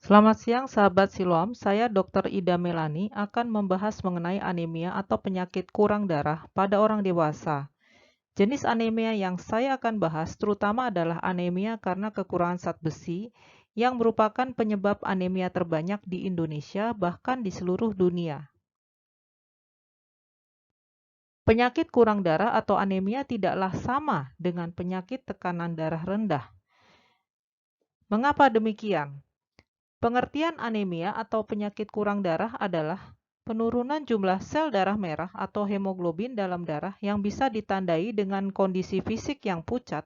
Selamat siang sahabat Siloam, saya Dr. Ida Melani akan membahas mengenai anemia atau penyakit kurang darah pada orang dewasa. Jenis anemia yang saya akan bahas terutama adalah anemia karena kekurangan zat besi yang merupakan penyebab anemia terbanyak di Indonesia bahkan di seluruh dunia. Penyakit kurang darah atau anemia tidaklah sama dengan penyakit tekanan darah rendah. Mengapa demikian? Pengertian anemia atau penyakit kurang darah adalah penurunan jumlah sel darah merah atau hemoglobin dalam darah yang bisa ditandai dengan kondisi fisik yang pucat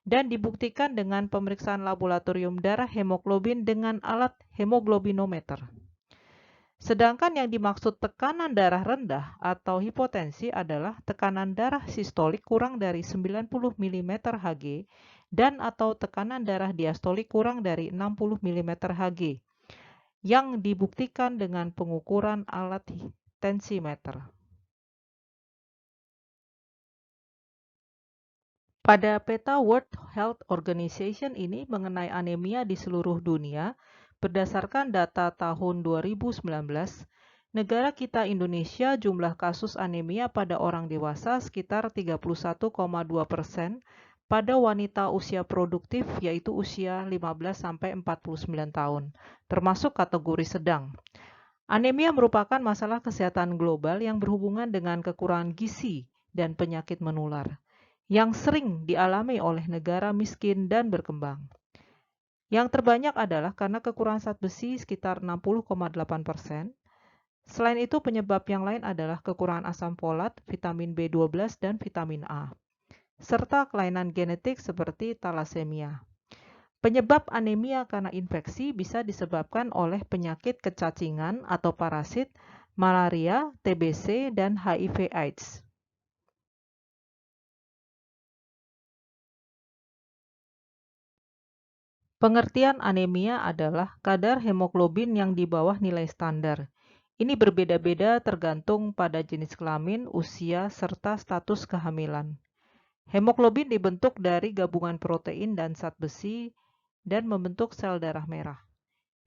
dan dibuktikan dengan pemeriksaan laboratorium darah hemoglobin dengan alat hemoglobinometer. Sedangkan yang dimaksud tekanan darah rendah atau hipotensi adalah tekanan darah sistolik kurang dari 90 mm Hg dan atau tekanan darah diastolik kurang dari 60 mm Hg yang dibuktikan dengan pengukuran alat tensimeter. Pada peta World Health Organization ini mengenai anemia di seluruh dunia, berdasarkan data tahun 2019, negara kita Indonesia jumlah kasus anemia pada orang dewasa sekitar 31,2%, pada wanita usia produktif yaitu usia 15-49 tahun, termasuk kategori sedang. Anemia merupakan masalah kesehatan global yang berhubungan dengan kekurangan gizi dan penyakit menular yang sering dialami oleh negara miskin dan berkembang. Yang terbanyak adalah karena kekurangan zat besi sekitar 60,8%. Selain itu, penyebab yang lain adalah kekurangan asam folat, vitamin B12, dan vitamin A, serta kelainan genetik seperti talasemia. Penyebab anemia karena infeksi bisa disebabkan oleh penyakit kecacingan atau parasit, malaria, TBC, dan HIV/AIDS. Pengertian anemia adalah kadar hemoglobin yang di bawah nilai standar. Ini berbeda-beda tergantung pada jenis kelamin, usia, serta status kehamilan. Hemoglobin dibentuk dari gabungan protein dan zat besi dan membentuk sel darah merah.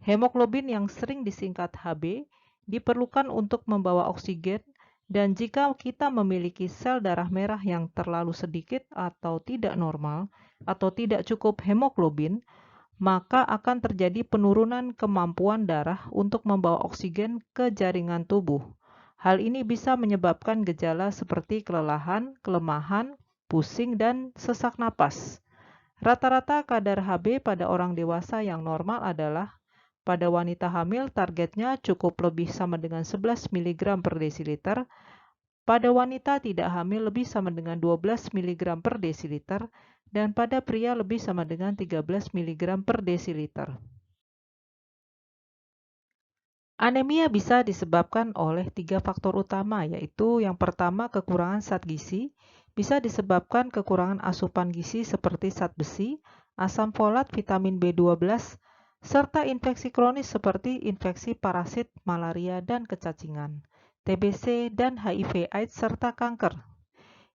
Hemoglobin yang sering disingkat Hb diperlukan untuk membawa oksigen dan jika kita memiliki sel darah merah yang terlalu sedikit atau tidak normal atau tidak cukup hemoglobin, maka akan terjadi penurunan kemampuan darah untuk membawa oksigen ke jaringan tubuh. Hal ini bisa menyebabkan gejala seperti kelelahan, kelemahan, pusing, dan sesak napas. Rata-rata kadar Hb pada orang dewasa yang normal adalah pada wanita hamil targetnya cukup lebih sama dengan 11 mg per desiliter, pada wanita tidak hamil lebih sama dengan 12 mg per desiliter, dan pada pria lebih sama dengan 13 mg per desiliter. Anemia bisa disebabkan oleh 3 faktor utama, yaitu yang pertama kekurangan zat gizi, bisa disebabkan kekurangan asupan gizi seperti zat besi, asam folat, vitamin B12, serta infeksi kronis seperti infeksi parasit, malaria, dan kecacingan, TBC, dan HIV/AIDS, serta kanker.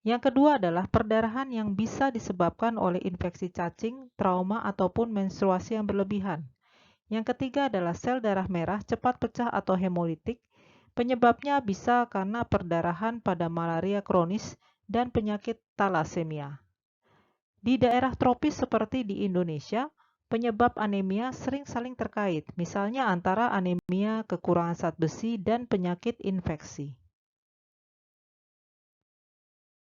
Yang kedua adalah perdarahan yang bisa disebabkan oleh infeksi cacing, trauma, ataupun menstruasi yang berlebihan. Yang ketiga adalah sel darah merah cepat pecah atau hemolitik. Penyebabnya bisa karena perdarahan pada malaria kronis dan penyakit talasemia. Di daerah tropis seperti di Indonesia, penyebab anemia sering saling terkait, misalnya antara anemia, kekurangan zat besi, dan penyakit infeksi.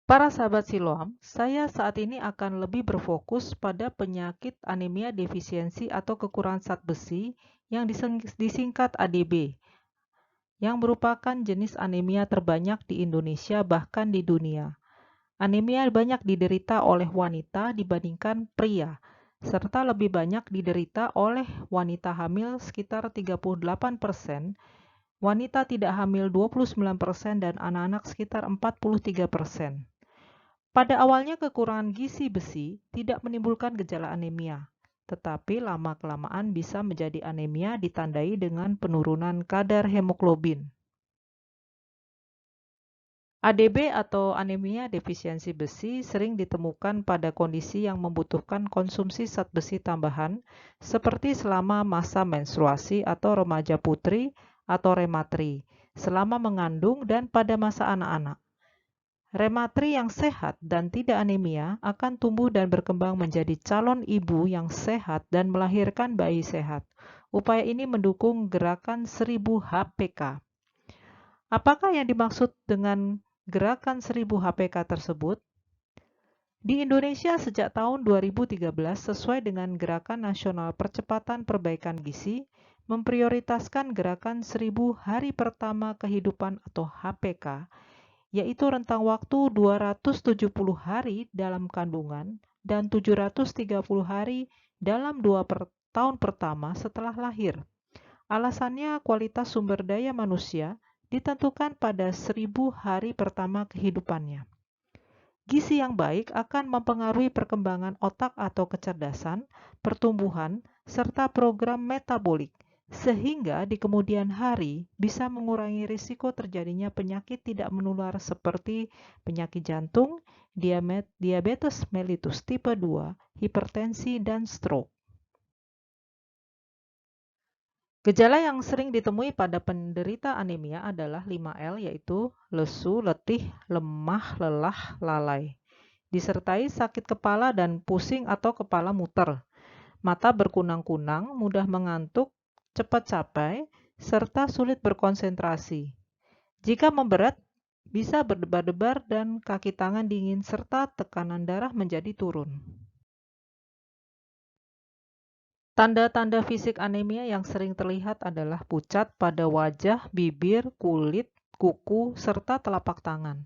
Para sahabat Siloam, saya saat ini akan lebih berfokus pada penyakit anemia defisiensi atau kekurangan zat besi yang disingkat ADB, yang merupakan jenis anemia terbanyak di Indonesia bahkan di dunia. Anemia banyak diderita oleh wanita dibandingkan pria, serta lebih banyak diderita oleh wanita hamil sekitar 38%, wanita tidak hamil 29%, dan anak-anak sekitar 43%. Pada awalnya kekurangan gizi besi tidak menimbulkan gejala anemia, tetapi lama-kelamaan bisa menjadi anemia ditandai dengan penurunan kadar hemoglobin. ADB atau anemia defisiensi besi sering ditemukan pada kondisi yang membutuhkan konsumsi zat besi tambahan seperti selama masa menstruasi atau remaja putri atau rematri, selama mengandung dan pada masa anak-anak. Rematri yang sehat dan tidak anemia akan tumbuh dan berkembang menjadi calon ibu yang sehat dan melahirkan bayi sehat. Upaya ini mendukung gerakan 1000 HPK. Apakah yang dimaksud dengan gerakan 1000 HPK tersebut? Di Indonesia sejak tahun 2013 sesuai dengan Gerakan Nasional Percepatan Perbaikan Gizi memprioritaskan gerakan 1000 hari pertama kehidupan atau HPK, yaitu rentang waktu 270 hari dalam kandungan dan 730 hari dalam 2 tahun pertama setelah lahir. Alasannya kualitas sumber daya manusia ditentukan pada 1000 hari pertama kehidupannya. Gizi yang baik akan mempengaruhi perkembangan otak atau kecerdasan, pertumbuhan, serta program metabolik, sehingga di kemudian hari bisa mengurangi risiko terjadinya penyakit tidak menular seperti penyakit jantung, diabetes mellitus tipe 2, hipertensi, dan stroke. Gejala yang sering ditemui pada penderita anemia adalah 5L, yaitu lesu, letih, lemah, lelah, lalai. Disertai sakit kepala dan pusing atau kepala muter. Mata berkunang-kunang, mudah mengantuk, cepat capek, serta sulit berkonsentrasi. Jika memberat, bisa berdebar-debar dan kaki tangan dingin serta tekanan darah menjadi turun. Tanda-tanda fisik anemia yang sering terlihat adalah pucat pada wajah, bibir, kulit, kuku, serta telapak tangan.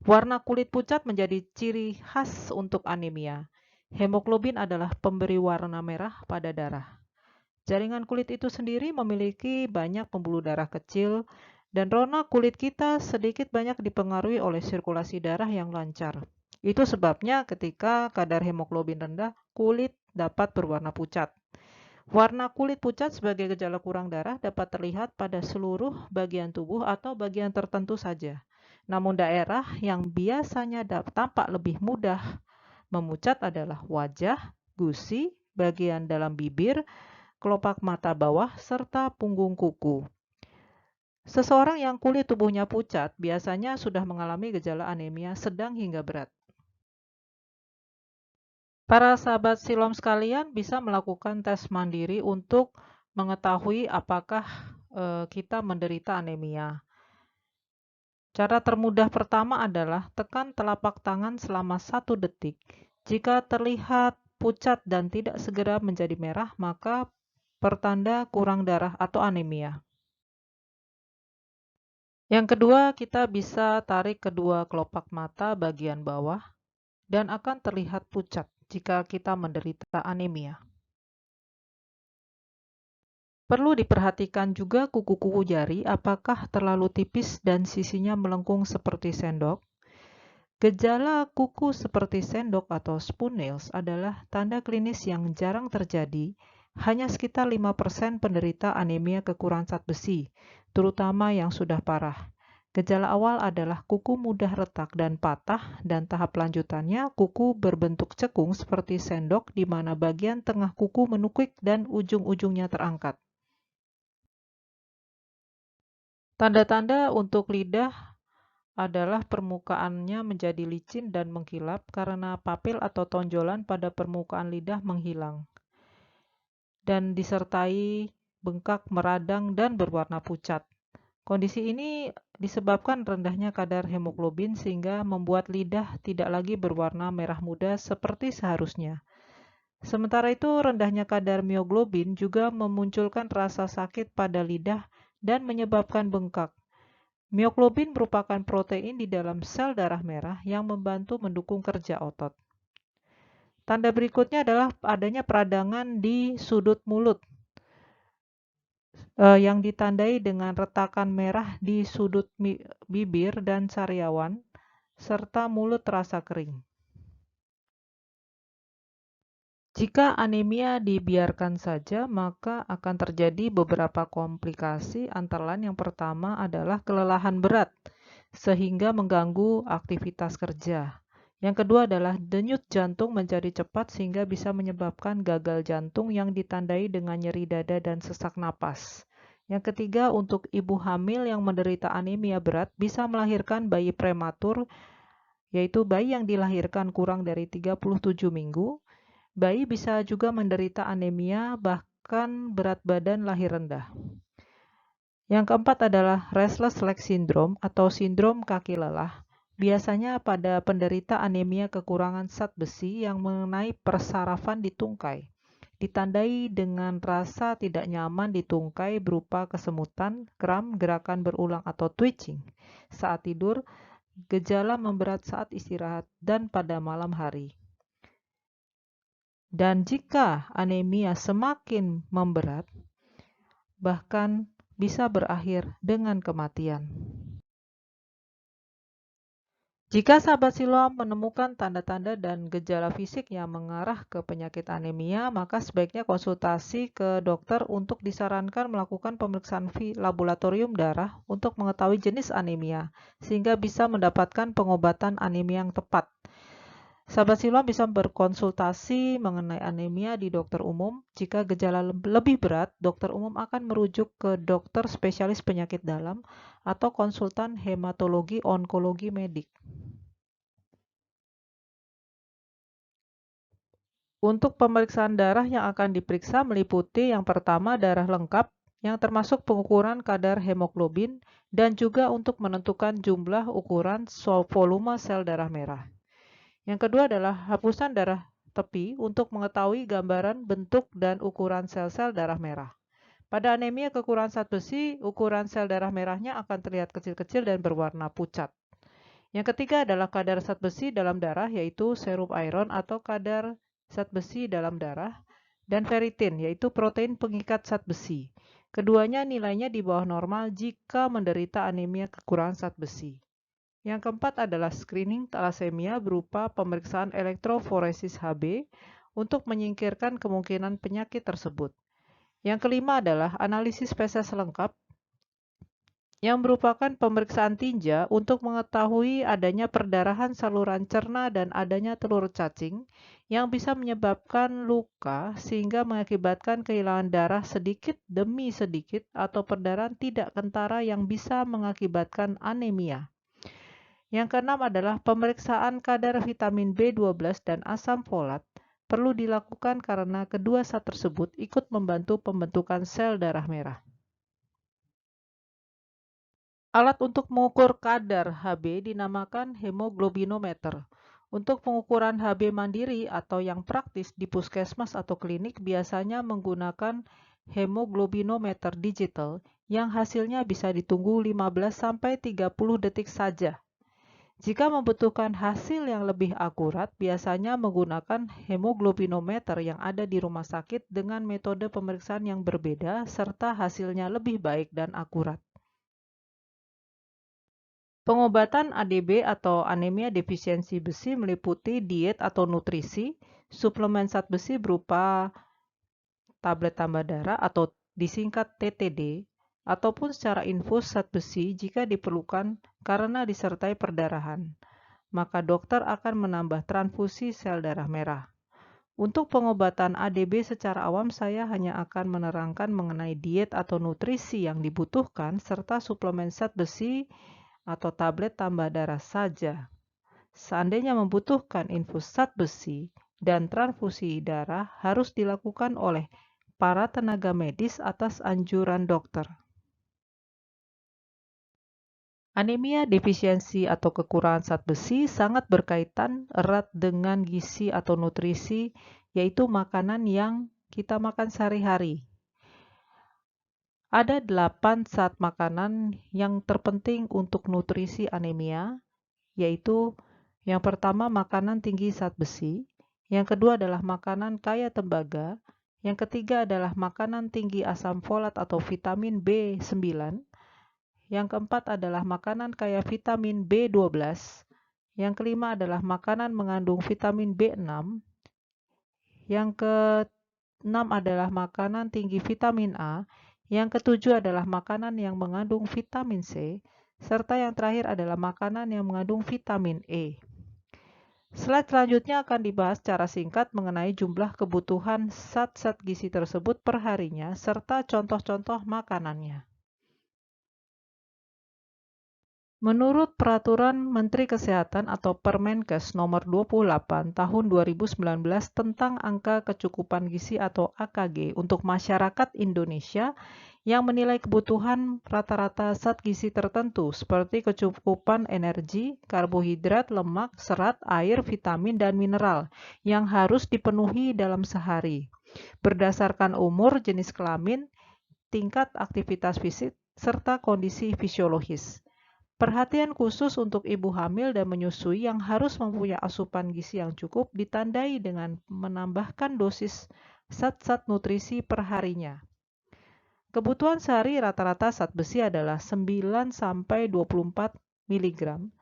Warna kulit pucat menjadi ciri khas untuk anemia. Hemoglobin adalah pemberi warna merah pada darah. Jaringan kulit itu sendiri memiliki banyak pembuluh darah kecil, dan warna kulit kita sedikit banyak dipengaruhi oleh sirkulasi darah yang lancar. Itu sebabnya ketika kadar hemoglobin rendah, kulit dapat berwarna pucat. Warna kulit pucat sebagai gejala kurang darah dapat terlihat pada seluruh bagian tubuh atau bagian tertentu saja. Namun daerah yang biasanya tampak lebih mudah memucat adalah wajah, gusi, bagian dalam bibir, kelopak mata bawah, serta punggung kuku. Seseorang yang kulit tubuhnya pucat biasanya sudah mengalami gejala anemia sedang hingga berat. Para sahabat Silom sekalian bisa melakukan tes mandiri untuk mengetahui apakah kita menderita anemia. Cara termudah pertama adalah tekan telapak tangan selama 1 detik. Jika terlihat pucat dan tidak segera menjadi merah, maka pertanda kurang darah atau anemia. Yang kedua, kita bisa tarik kedua kelopak mata bagian bawah dan akan terlihat pucat jika kita menderita anemia. Perlu diperhatikan juga kuku-kuku jari apakah terlalu tipis dan sisinya melengkung seperti sendok. Gejala kuku seperti sendok atau spoon nails adalah tanda klinis yang jarang terjadi. Hanya sekitar 5% penderita anemia kekurangan zat besi, terutama yang sudah parah. Gejala awal adalah kuku mudah retak dan patah, dan tahap lanjutannya kuku berbentuk cekung seperti sendok di mana bagian tengah kuku menukik dan ujung-ujungnya terangkat. Tanda-tanda untuk lidah adalah permukaannya menjadi licin dan mengkilap karena papil atau tonjolan pada permukaan lidah menghilang, dan disertai bengkak, meradang, dan berwarna pucat. Kondisi ini disebabkan rendahnya kadar hemoglobin sehingga membuat lidah tidak lagi berwarna merah muda seperti seharusnya. Sementara itu, rendahnya kadar mioglobin juga memunculkan rasa sakit pada lidah dan menyebabkan bengkak. Mioglobin merupakan protein di dalam sel darah merah yang membantu mendukung kerja otot. Tanda berikutnya adalah adanya peradangan di sudut mulut yang ditandai dengan retakan merah di sudut bibir dan sariawan, serta mulut terasa kering. Jika anemia dibiarkan saja, maka akan terjadi beberapa komplikasi, antara lain yang pertama adalah kelelahan berat, sehingga mengganggu aktivitas kerja. Yang kedua adalah denyut jantung menjadi cepat sehingga bisa menyebabkan gagal jantung yang ditandai dengan nyeri dada dan sesak napas. Yang ketiga, untuk ibu hamil yang menderita anemia berat bisa melahirkan bayi prematur, yaitu bayi yang dilahirkan kurang dari 37 minggu. Bayi bisa juga menderita anemia, bahkan berat badan lahir rendah. Yang keempat adalah restless leg syndrome atau sindrom kaki lelah. Biasanya pada penderita anemia kekurangan zat besi yang mengenai persarafan di tungkai. Ditandai dengan rasa tidak nyaman di tungkai berupa kesemutan, kram, gerakan berulang atau twitching saat tidur, gejala memberat saat istirahat, dan pada malam hari. Dan jika anemia semakin memberat, bahkan bisa berakhir dengan kematian. Jika sahabat siloam menemukan tanda-tanda dan gejala fisik yang mengarah ke penyakit anemia, maka sebaiknya konsultasi ke dokter untuk disarankan melakukan pemeriksaan laboratorium darah untuk mengetahui jenis anemia, sehingga bisa mendapatkan pengobatan anemia yang tepat. Sahabat siloam bisa berkonsultasi mengenai anemia di dokter umum. Jika gejala lebih berat, dokter umum akan merujuk ke dokter spesialis penyakit dalam atau konsultan hematologi onkologi medik. Untuk pemeriksaan darah yang akan diperiksa meliputi yang pertama darah lengkap, yang termasuk pengukuran kadar hemoglobin, dan juga untuk menentukan jumlah ukuran volume sel darah merah. Yang kedua adalah hapusan darah tepi untuk mengetahui gambaran bentuk dan ukuran sel-sel darah merah. Pada anemia kekurangan zat besi, ukuran sel darah merahnya akan terlihat kecil-kecil dan berwarna pucat. Yang ketiga adalah kadar zat besi dalam darah, yaitu serum iron atau kadar zat besi dalam darah, dan ferritin, yaitu protein pengikat zat besi. Keduanya nilainya di bawah normal jika menderita anemia kekurangan zat besi. Yang keempat adalah screening thalassemia berupa pemeriksaan elektroforesis Hb untuk menyingkirkan kemungkinan penyakit tersebut. Yang kelima adalah analisis spesies lengkap yang merupakan pemeriksaan tinja untuk mengetahui adanya perdarahan saluran cerna dan adanya telur cacing yang bisa menyebabkan luka sehingga mengakibatkan kehilangan darah sedikit demi sedikit atau perdarahan tidak kentara yang bisa mengakibatkan anemia. Yang keenam adalah pemeriksaan kadar vitamin B12 dan asam folat perlu dilakukan karena kedua zat tersebut ikut membantu pembentukan sel darah merah. Alat untuk mengukur kadar Hb dinamakan hemoglobinometer. Untuk pengukuran Hb mandiri atau yang praktis di puskesmas atau klinik biasanya menggunakan hemoglobinometer digital yang hasilnya bisa ditunggu 15-30 detik saja. Jika membutuhkan hasil yang lebih akurat, biasanya menggunakan hemoglobinometer yang ada di rumah sakit dengan metode pemeriksaan yang berbeda serta hasilnya lebih baik dan akurat. Pengobatan ADB atau anemia defisiensi besi meliputi diet atau nutrisi, suplemen zat besi berupa tablet tambah darah atau disingkat TTD, ataupun secara infus zat besi jika diperlukan karena disertai perdarahan. Maka dokter akan menambah transfusi sel darah merah. Untuk pengobatan ADB secara awam saya hanya akan menerangkan mengenai diet atau nutrisi yang dibutuhkan serta suplemen zat besi atau tablet tambah darah saja. Seandainya membutuhkan infus zat besi dan transfusi darah harus dilakukan oleh para tenaga medis atas anjuran dokter. Anemia defisiensi atau kekurangan zat besi sangat berkaitan erat dengan gizi atau nutrisi, yaitu makanan yang kita makan sehari-hari. Ada 8 zat makanan yang terpenting untuk nutrisi anemia, yaitu yang pertama makanan tinggi zat besi, yang kedua adalah makanan kaya tembaga, yang ketiga adalah makanan tinggi asam folat atau vitamin B9, yang keempat adalah makanan kaya vitamin B12, yang kelima adalah makanan mengandung vitamin B6, yang keenam adalah makanan tinggi vitamin A, yang ketujuh adalah makanan yang mengandung vitamin C, Serta yang terakhir adalah makanan yang mengandung vitamin E. Slide selanjutnya akan dibahas secara singkat mengenai jumlah kebutuhan zat-zat gizi tersebut per harinya serta contoh-contoh makanannya. Menurut Peraturan Menteri Kesehatan atau Permenkes Nomor 28 Tahun 2019 tentang Angka Kecukupan Gizi atau AKG untuk masyarakat Indonesia yang menilai kebutuhan rata-rata zat gizi tertentu seperti kecukupan energi, karbohidrat, lemak, serat, air, vitamin, dan mineral yang harus dipenuhi dalam sehari. Berdasarkan umur, jenis kelamin, tingkat aktivitas fisik, serta kondisi fisiologis. Perhatian khusus untuk ibu hamil dan menyusui yang harus mempunyai asupan gizi yang cukup ditandai dengan menambahkan dosis zat-zat nutrisi per harinya. Kebutuhan sehari rata-rata zat besi adalah 9-24 mg,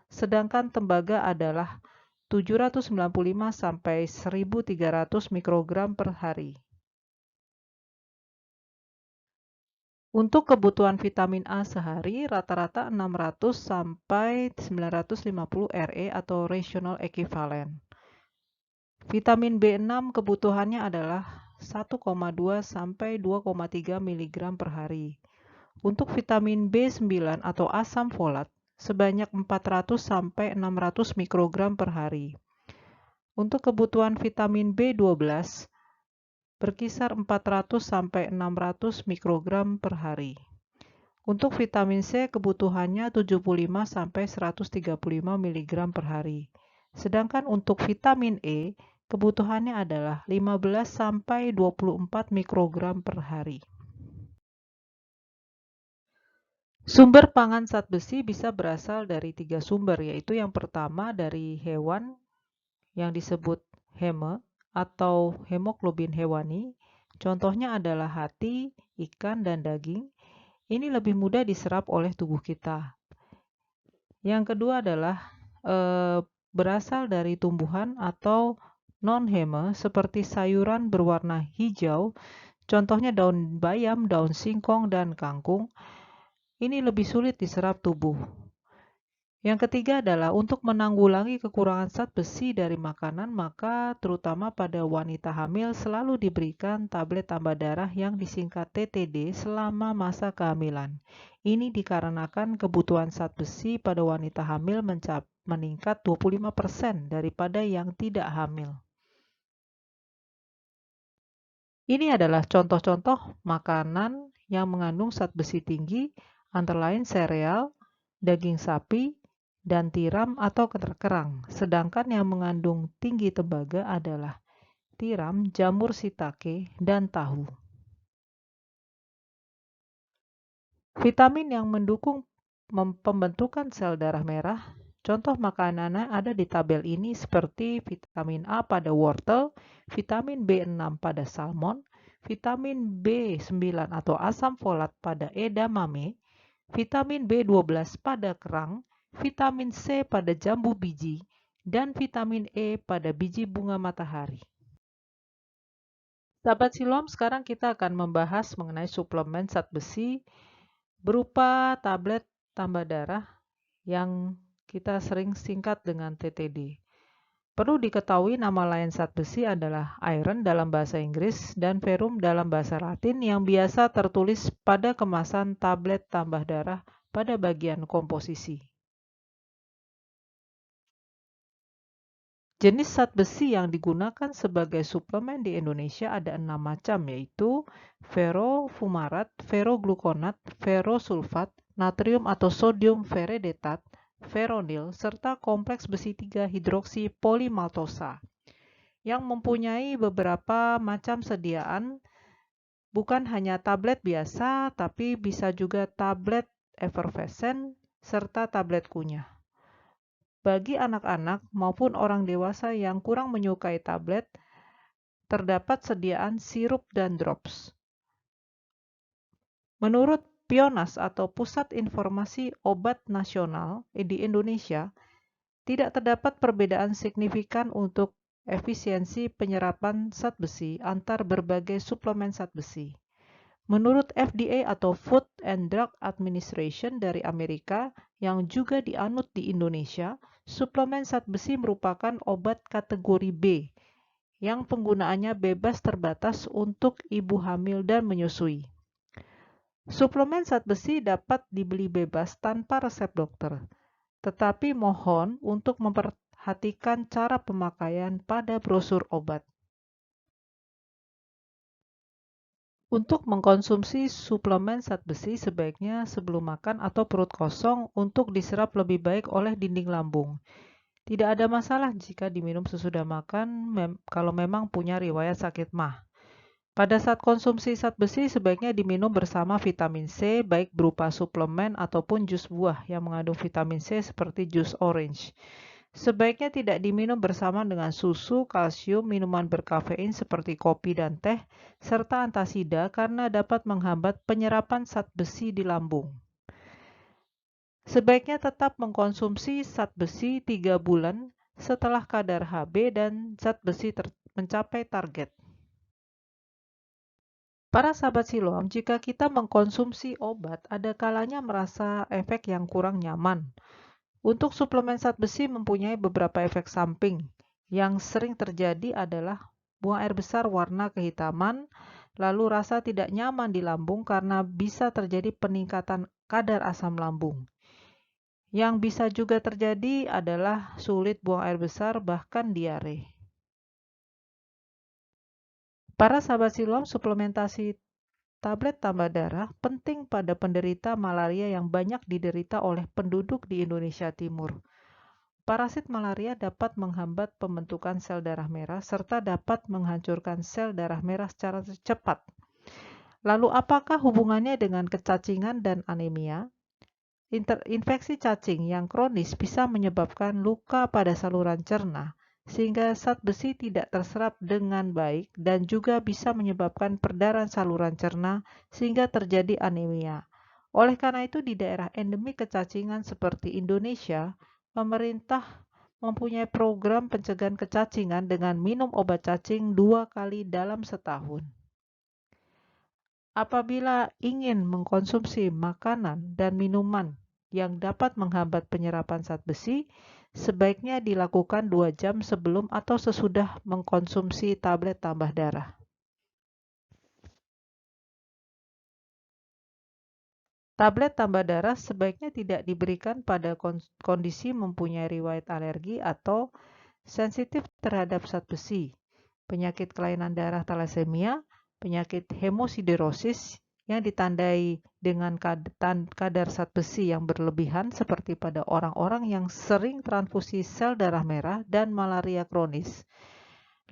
sedangkan tembaga adalah 795-1300 mikrogram per hari. Untuk kebutuhan vitamin A sehari, rata-rata 600-950 Re atau rational equivalent. Vitamin B6 kebutuhannya adalah 1,2-2,3 mg per hari. Untuk vitamin B9 atau asam folat, sebanyak 400-600 mikrogram per hari. Untuk kebutuhan vitamin B12, berkisar 400-600 mikrogram per hari. Untuk vitamin C kebutuhannya 75-135 mg per hari. Sedangkan untuk vitamin E kebutuhannya adalah 15-24 mikrogram per hari. Sumber pangan zat besi bisa berasal dari 3 sumber, yaitu yang pertama dari hewan yang disebut heme atau hemoglobin hewani. Contohnya adalah hati, ikan, dan daging. Ini lebih mudah diserap oleh tubuh kita. Yang kedua adalah berasal dari tumbuhan atau non-heme seperti sayuran berwarna hijau. Contohnya daun bayam, daun singkong, dan kangkung. Ini lebih sulit diserap tubuh. Yang ketiga adalah untuk menanggulangi kekurangan zat besi dari makanan, maka terutama pada wanita hamil selalu diberikan tablet tambah darah yang disingkat TTD selama masa kehamilan. Ini dikarenakan kebutuhan zat besi pada wanita hamil meningkat 25% daripada yang tidak hamil. Ini adalah contoh-contoh makanan yang mengandung zat besi tinggi, antara lain sereal, daging sapi, dan tiram atau kerang. Sedangkan yang mengandung tinggi tembaga adalah tiram, jamur shiitake, dan tahu. Vitamin yang mendukung pembentukan sel darah merah, contoh makanannya ada di tabel ini seperti vitamin A pada wortel, vitamin B6 pada salmon, vitamin B9 atau asam folat pada edamame, vitamin B12 pada kerang, vitamin C pada jambu biji, dan vitamin E pada biji bunga matahari. Sahabat Silom, sekarang kita akan membahas mengenai suplemen zat besi berupa tablet tambah darah yang kita sering singkat dengan TTD. Perlu diketahui nama lain zat besi adalah iron dalam bahasa Inggris dan ferrum dalam bahasa Latin yang biasa tertulis pada kemasan tablet tambah darah pada bagian komposisi. Jenis zat besi yang digunakan sebagai suplemen di Indonesia ada 6 macam, yaitu ferrofumarat, ferrogluconat, ferrosulfat, natrium atau sodium ferredetat, veronil, serta kompleks besi 3 hidroksi polimaltosa yang mempunyai beberapa macam sediaan, bukan hanya tablet biasa, tapi bisa juga tablet efervescent serta tablet kunyah. Bagi anak-anak maupun orang dewasa yang kurang menyukai tablet, terdapat sediaan sirup dan drops. Menurut PIONAS atau Pusat Informasi Obat Nasional di Indonesia, tidak terdapat perbedaan signifikan untuk efisiensi penyerapan zat besi antar berbagai suplemen zat besi. Menurut FDA atau Food and Drug Administration dari Amerika yang juga dianut di Indonesia, suplemen zat besi merupakan obat kategori B yang penggunaannya bebas terbatas untuk ibu hamil dan menyusui. Suplemen zat besi dapat dibeli bebas tanpa resep dokter, tetapi mohon untuk memperhatikan cara pemakaian pada brosur obat. Untuk mengkonsumsi suplemen zat besi sebaiknya sebelum makan atau perut kosong untuk diserap lebih baik oleh dinding lambung. Tidak ada masalah jika diminum sesudah makan kalau memang punya riwayat sakit MAH. Pada saat konsumsi zat besi sebaiknya diminum bersama vitamin C baik berupa suplemen ataupun jus buah yang mengandung vitamin C seperti jus orange. Sebaiknya tidak diminum bersama dengan susu, kalsium, minuman berkafein seperti kopi dan teh, serta antasida karena dapat menghambat penyerapan zat besi di lambung. Sebaiknya tetap mengkonsumsi zat besi 3 bulan setelah kadar Hb dan zat besi mencapai target. Para sahabat Siloam, jika kita mengkonsumsi obat, ada kalanya merasa efek yang kurang nyaman. Untuk suplemen zat besi mempunyai beberapa efek samping. Yang sering terjadi adalah buang air besar warna kehitaman, lalu rasa tidak nyaman di lambung karena bisa terjadi peningkatan kadar asam lambung. Yang bisa juga terjadi adalah sulit buang air besar bahkan diare. Para sahabat Siloam, suplementasi tablet tambah darah penting pada penderita malaria yang banyak diderita oleh penduduk di Indonesia Timur. Parasit malaria dapat menghambat pembentukan sel darah merah serta dapat menghancurkan sel darah merah secara cepat. Lalu apakah hubungannya dengan kecacingan dan anemia? Infeksi cacing yang kronis bisa menyebabkan luka pada saluran cerna, sehingga zat besi tidak terserap dengan baik dan juga bisa menyebabkan perdarahan saluran cerna sehingga terjadi anemia. Oleh karena itu di daerah endemik kecacingan seperti Indonesia, pemerintah mempunyai program pencegahan kecacingan dengan minum obat cacing 2 kali dalam setahun. Apabila ingin mengkonsumsi makanan dan minuman yang dapat menghambat penyerapan zat besi, sebaiknya dilakukan 2 jam sebelum atau sesudah mengkonsumsi tablet tambah darah. Tablet tambah darah sebaiknya tidak diberikan pada kondisi mempunyai riwayat alergi atau sensitif terhadap zat besi, penyakit kelainan darah thalassemia, penyakit hemosiderosis yang ditandai dengan kadar zat besi yang berlebihan seperti pada orang-orang yang sering transfusi sel darah merah dan malaria kronis.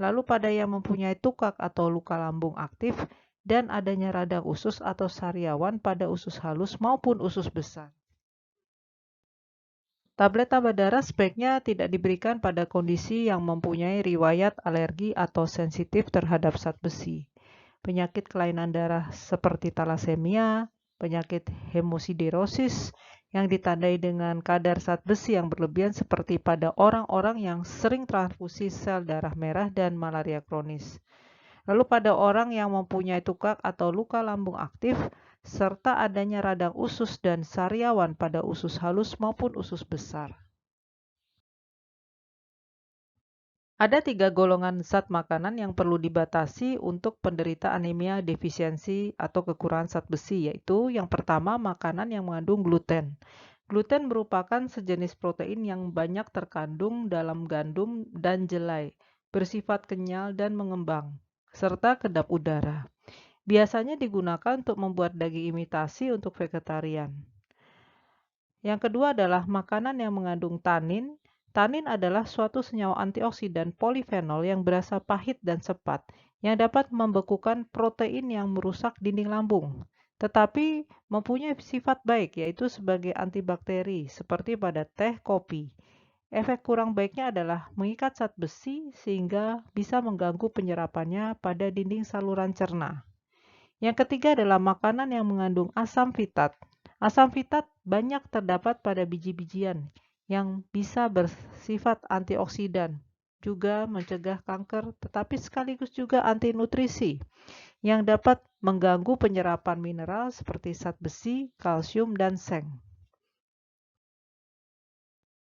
Lalu pada yang mempunyai tukak atau luka lambung aktif dan adanya radang usus atau sariawan pada usus halus maupun usus besar. Tablet tambah darah sebaiknya tidak diberikan pada kondisi yang mempunyai riwayat alergi atau sensitif terhadap zat besi. Penyakit kelainan darah seperti thalassemia, penyakit hemosiderosis yang ditandai dengan kadar zat besi yang berlebihan seperti pada orang-orang yang sering transfusi sel darah merah dan malaria kronis. Lalu pada orang yang mempunyai tukak atau luka lambung aktif, serta adanya radang usus dan sariawan pada usus halus maupun usus besar. Ada 3 golongan zat makanan yang perlu dibatasi untuk penderita anemia defisiensi atau kekurangan zat besi, yaitu yang pertama makanan yang mengandung gluten. Gluten merupakan sejenis protein yang banyak terkandung dalam gandum dan jelai, bersifat kenyal dan mengembang, serta kedap udara. Biasanya digunakan untuk membuat daging imitasi untuk vegetarian. Yang kedua adalah makanan yang mengandung tanin. Tanin adalah suatu senyawa antioksidan polifenol yang berasa pahit dan sepat, yang dapat membekukan protein yang merusak dinding lambung, tetapi mempunyai sifat baik yaitu sebagai antibakteri seperti pada teh, kopi. Efek kurang baiknya adalah mengikat zat besi sehingga bisa mengganggu penyerapannya pada dinding saluran cerna. Yang ketiga adalah makanan yang mengandung asam fitat. Asam fitat banyak terdapat pada biji-bijian yang bisa bersifat antioksidan, juga mencegah kanker, tetapi sekaligus juga anti nutrisi yang dapat mengganggu penyerapan mineral seperti zat besi, kalsium, dan seng.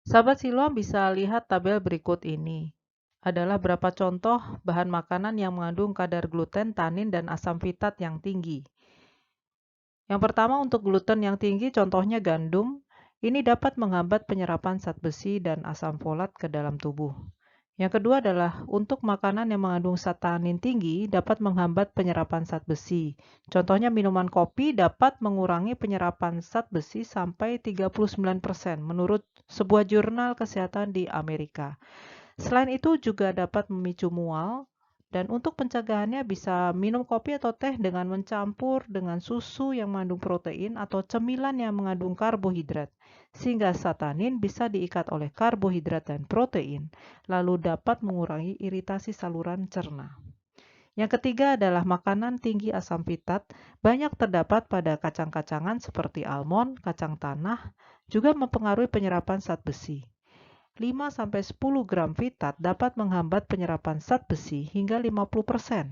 Sahabat Siloam bisa lihat tabel berikut ini. Adalah berapa contoh bahan makanan yang mengandung kadar gluten, tanin, dan asam fitat yang tinggi. Yang pertama untuk gluten yang tinggi, contohnya gandum. Ini dapat menghambat penyerapan zat besi dan asam folat ke dalam tubuh. Yang kedua adalah untuk makanan yang mengandung zat tanin tinggi dapat menghambat penyerapan zat besi. Contohnya minuman kopi dapat mengurangi penyerapan zat besi sampai 39% menurut sebuah jurnal kesehatan di Amerika. Selain itu juga dapat memicu mual, dan untuk pencegahannya bisa minum kopi atau teh dengan mencampur dengan susu yang mengandung protein atau cemilan yang mengandung karbohidrat, sehingga zat tanin bisa diikat oleh karbohidrat dan protein, lalu dapat mengurangi iritasi saluran cerna. Yang ketiga adalah makanan tinggi asam fitat, banyak terdapat pada kacang-kacangan seperti almond, kacang tanah, juga mempengaruhi penyerapan zat besi. 5-10 gram fitat dapat menghambat penyerapan zat besi hingga 50%.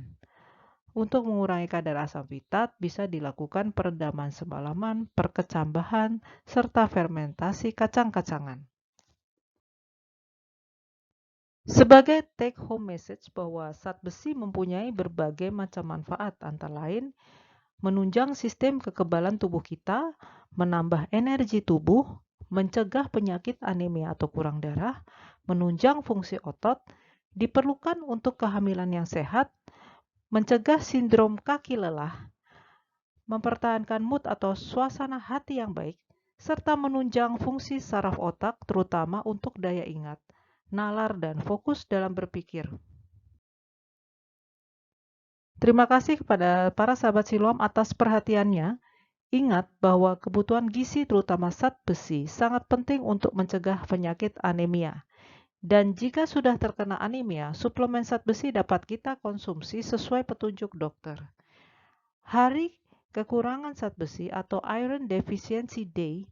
Untuk mengurangi kadar asam fitat, bisa dilakukan perendaman semalaman, perkecambahan, serta fermentasi kacang-kacangan. Sebagai take-home message bahwa zat besi mempunyai berbagai macam manfaat, antara lain menunjang sistem kekebalan tubuh kita, menambah energi tubuh, mencegah penyakit anemia atau kurang darah, menunjang fungsi otot, diperlukan untuk kehamilan yang sehat, mencegah sindrom kaki lelah, mempertahankan mood atau suasana hati yang baik, serta menunjang fungsi saraf otak terutama untuk daya ingat, nalar, dan fokus dalam berpikir. Terima kasih kepada para sahabat Siloam atas perhatiannya. Ingat bahwa kebutuhan gizi terutama zat besi sangat penting untuk mencegah penyakit anemia. Dan jika sudah terkena anemia, suplemen zat besi dapat kita konsumsi sesuai petunjuk dokter. Hari kekurangan zat besi atau Iron Deficiency Day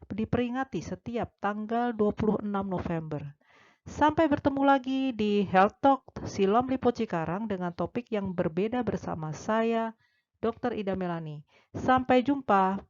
diperingati setiap tanggal 26 November. Sampai bertemu lagi di Health Talk Siloam Lipo Cikarang dengan topik yang berbeda bersama saya, Dr. Ida Melani. Sampai jumpa.